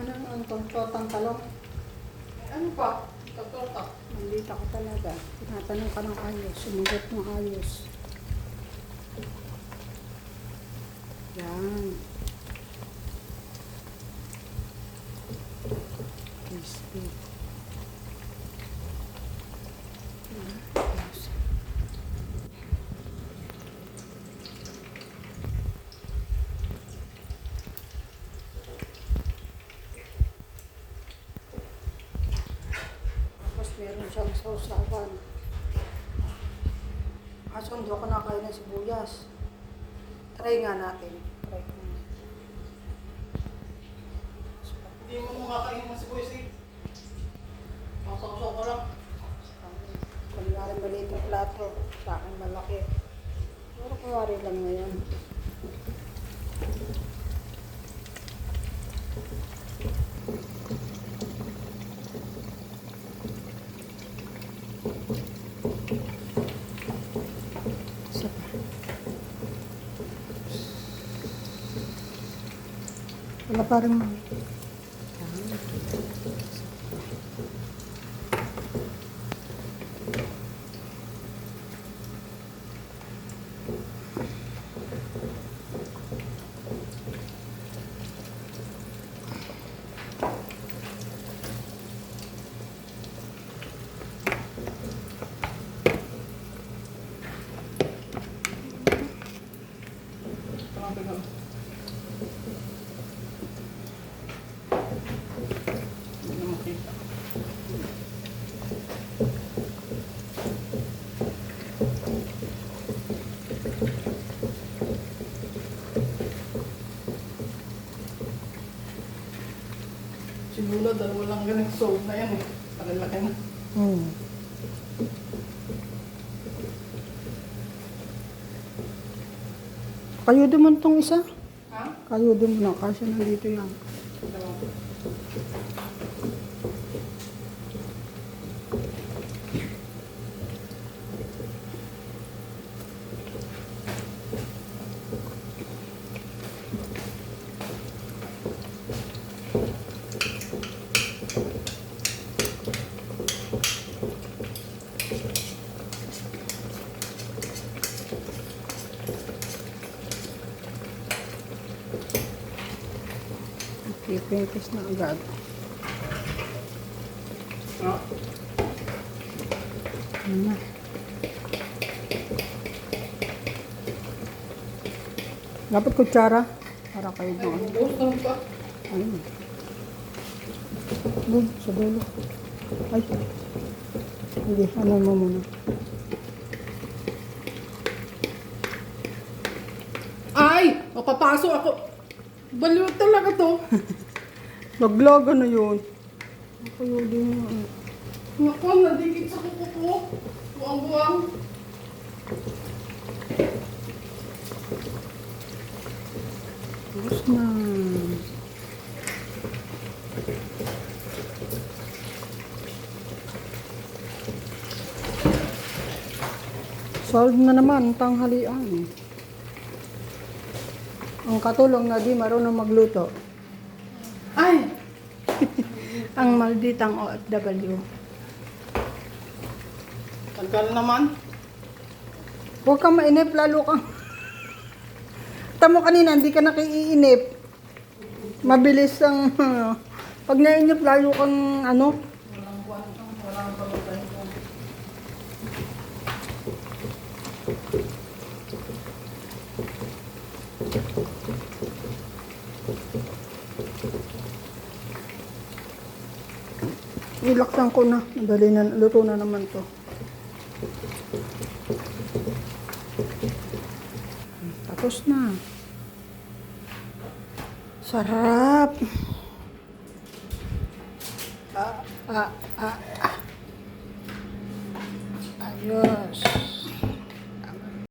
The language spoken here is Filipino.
Ano kung chotang talong? Ano pa? Tatok. Nandito ka talaga. Tinatanong ka ng ayos. Sumagot ng ayos. Yan. Crispy. Yan. Ayos. Tapos meron siyang sausawan. Kaso hindi ako nakain ng sibuyas. Try nga natin. Try ko nga. Hindi mo makakain ng sibuyas eh. Masasaw ka lang. Kunyari maliit yung plato. Sa akin malaki. Pero kunyari lang ngayon. Isa pa. Wala pa rin. Hindi na makita. Siguro dalawa lang ganang sold na yan eh. Pakalaki na. Kayo naman tong isa. Ha? Kayo din mo na. Kasi nandito yan. Dalawa. Ipintis na agad. Ha? Ano na. Dapat kutsara. Para kayo Ay, doon. bubuhos naman pa. Ayun. Doon, sa dulo. Ay. Hindi, ano mo muna. Ay! Mapapasok ako. Baliw talaga to. Laglag na yun. Kayo din mo. Naku, nadikit sa kuko ko. Buwang-buwang. Tapos na. Solve na naman ang tanghalian. Ang katulong na di marunong magluto. Ay! Ang malditang OFW. Tagal naman. Huwag kang mainip, lalo kang... Tamo kanina, hindi ka nakiinip. Mabilis ang... Pag nainip, lalo kang ano... Walang buwan. Walang pagkain ko. Ilaksan ko na. Madali na, luto na naman to. Tapos na. Sarap. Ayos.